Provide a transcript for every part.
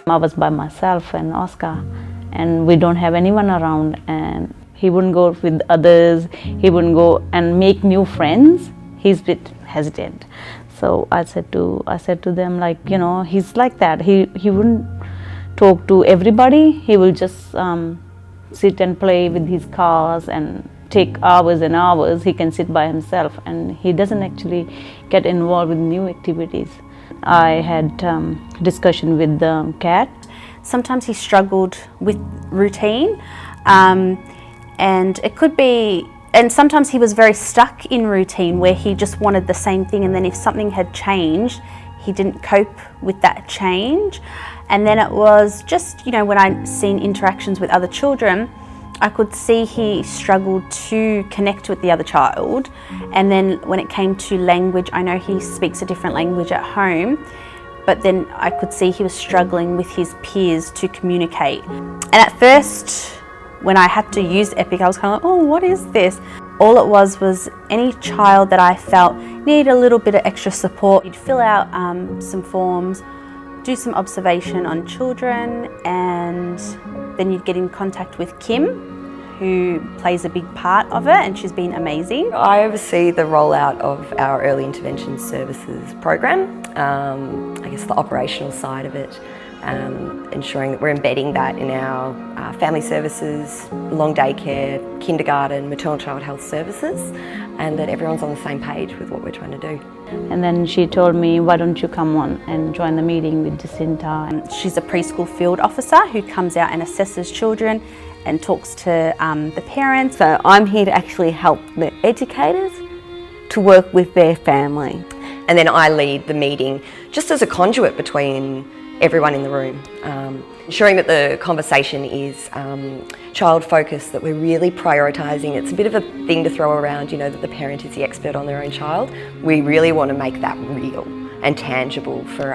I was by myself and Oscar, and we don't have anyone around, and he wouldn't go with others, he wouldn't go and make new friends. He's a bit hesitant. So I said to them, like, you know, he's like that. He wouldn't talk to everybody. He will just sit and play with his cars and take hours and hours. He can sit by himself, and he doesn't actually get involved with new activities. I had discussion with the cat. Sometimes he struggled with routine, and it could be, and sometimes he was very stuck in routine where he just wanted the same thing, and then if something had changed, he didn't cope with that change. And then it was just, you know, when I'd seen interactions with other children, I could see he struggled to connect with the other child. And then when it came to language, I know he speaks a different language at home, but then I could see he was struggling with his peers to communicate. And at first, when I had to use Eippg, I was kind of like, oh, what is this? All it was any child that I felt needed a little bit of extra support. You'd fill out some forms, do some observation on children, and then you'd get in contact with Kim, who plays a big part of it, and she's been amazing. I oversee the rollout of our early intervention services program, I guess the operational side of it, ensuring that we're embedding that in our family services, long day care, kindergarten, maternal child health services, and that everyone's on the same page with what we're trying to do. And then she told me, why don't you come on and join the meeting with Jacinta. She's a preschool field officer who comes out and assesses children and talks to the parents. So I'm here to actually help the educators to work with their family. And then I lead the meeting just as a conduit between everyone in the room, ensuring that the conversation is child-focused, that we're really prioritising. It's a bit of a thing to throw around, you know, that the parent is the expert on their own child. We really want to make that real and tangible for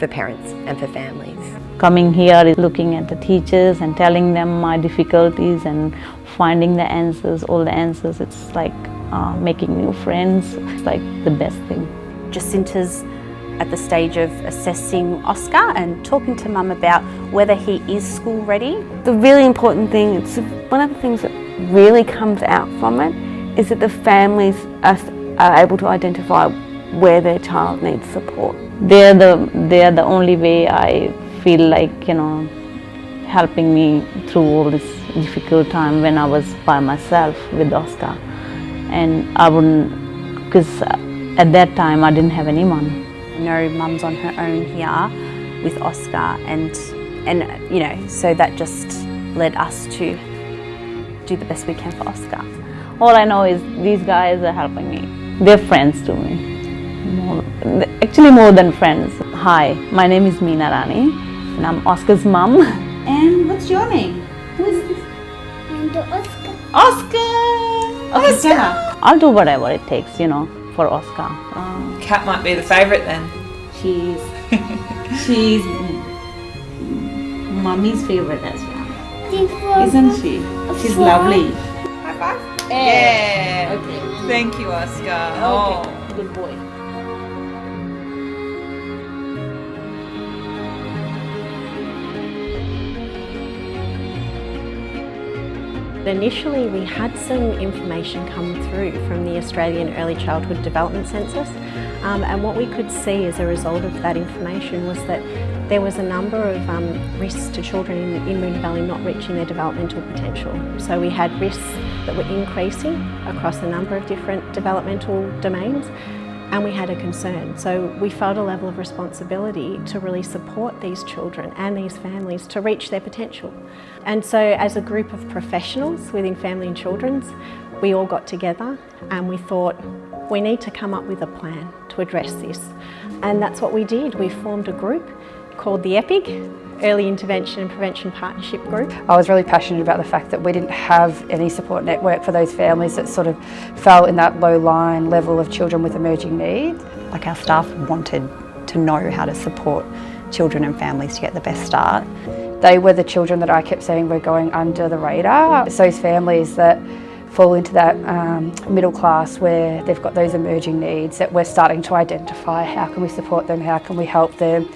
parents and for families. Coming here is looking at the teachers and telling them my difficulties and finding the answers, all the answers. It's like making new friends. It's like the best thing. Jacinta's at the stage of assessing Oscar and talking to Mum about whether he is school ready. The really important thing, it's one of the things that really comes out from it, is that the families are able to identify where their child needs support. They're the only way I feel like, you know, helping me through all this difficult time when I was by myself with Oscar. And I wouldn't, because at that time I didn't have anyone. I know Mum's on her own here with Oscar, and you know, so that just led us to do the best we can for Oscar. All I know is these guys are helping me. They're friends to me, actually more than friends. Hi, my name is Meena Rani, and I'm Oscar's mum. And what's your name? Who is this? I'm the Oscar. Oscar! Okay, Oscar! I'll do whatever it takes, you know, for Oscar. Cat might be the favourite then. She's Mummy's favourite as well. Isn't she? She's lovely. High five? Yeah. Okay. Thank you, Oscar. Okay. Oh, good boy. Initially, we had some information come through from the Australian Early Childhood Development Census, and what we could see as a result of that information was that there was a number of risks to children in Moonee Valley not reaching their developmental potential. So we had risks that were increasing across a number of different developmental domains, and we had a concern. So we felt a level of responsibility to really support these children and these families to reach their potential. And so as a group of professionals within Family and Children's, we all got together and we thought, we need to come up with a plan to address this. And that's what we did. We formed a group called the Eippg, Early Intervention and Prevention Partnership Group. I was really passionate about the fact that we didn't have any support network for those families that sort of fell in that low line level of children with emerging needs. Like, our staff wanted to know how to support children and families to get the best start. They were the children that I kept saying were going under the radar. It's those families that fall into that middle class where they've got those emerging needs that we're starting to identify. How can we support them? How can we help them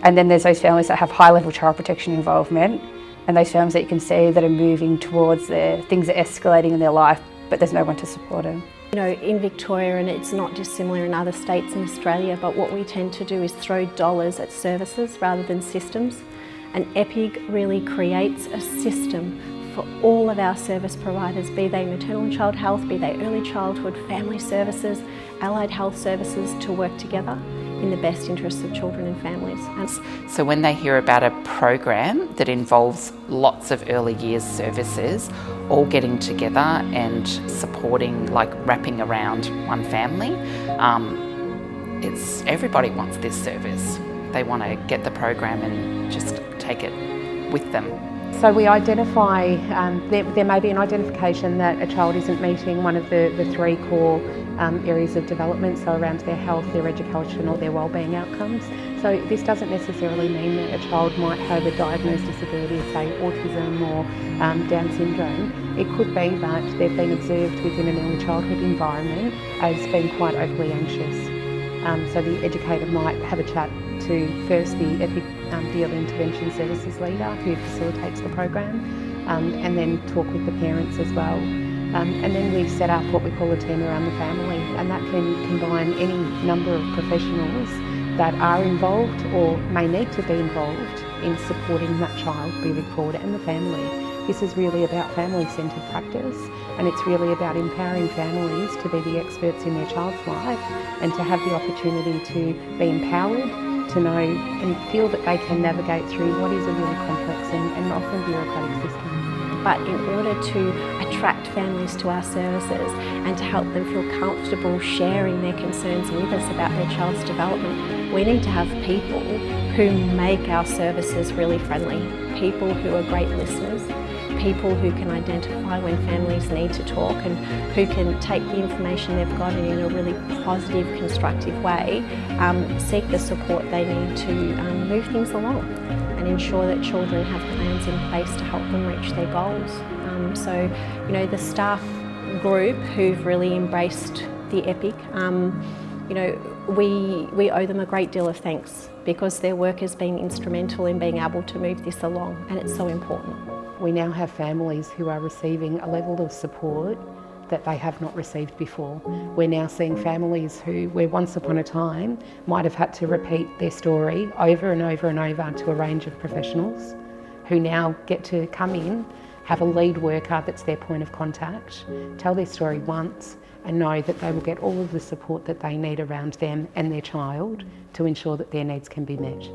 And then there's those families that have high level child protection involvement, and those families that you can see that are moving towards things are escalating in their life, but there's no one to support them. You know, in Victoria, and it's not dissimilar in other states in Australia, but what we tend to do is throw dollars at services rather than systems. And Eippg really creates a system for all of our service providers, be they maternal and child health, be they early childhood, family services, allied health services, to work together in the best interests of children and families. So when they hear about a program that involves lots of early years services all getting together and supporting, like wrapping around one family, everybody wants this service. They want to get the program and just take it with them. So we identify, there may be an identification that a child isn't meeting one of the three core areas of development, so around their health, their education or their wellbeing outcomes. So this doesn't necessarily mean that a child might have a diagnosed disability, say autism or Down syndrome. It could be that they've been observed within an early childhood environment as being quite overly anxious. So the educator might have a chat to first the Eippg the Early Intervention Services leader who facilitates the program, and then talk with the parents as well. And then we set up what we call a team around the family, and that can combine any number of professionals that are involved or may need to be involved in supporting that child moving forward and the family. This is really about family-centred practice, and it's really about empowering families to be the experts in their child's life and to have the opportunity to be empowered, to know and feel that they can navigate through what is a really complex and often bureaucratic system. But in order to attract families to our services and to help them feel comfortable sharing their concerns with us about their child's development, we need to have people who make our services really friendly, people who are great listeners, people who can identify when families need to talk and who can take the information they've got and in a really positive, constructive way, seek the support they need to move things along and ensure that children have plans in place to help them reach their goals. So, you know, the staff group who've really embraced the Eippg, you know, we owe them a great deal of thanks because their work has been instrumental in being able to move this along, and it's so important. We now have families who are receiving a level of support that they have not received before. We're now seeing families who, where once upon a time, might have had to repeat their story over and over and over to a range of professionals, who now get to come in, have a lead worker that's their point of contact, tell their story once, and know that they will get all of the support that they need around them and their child to ensure that their needs can be met.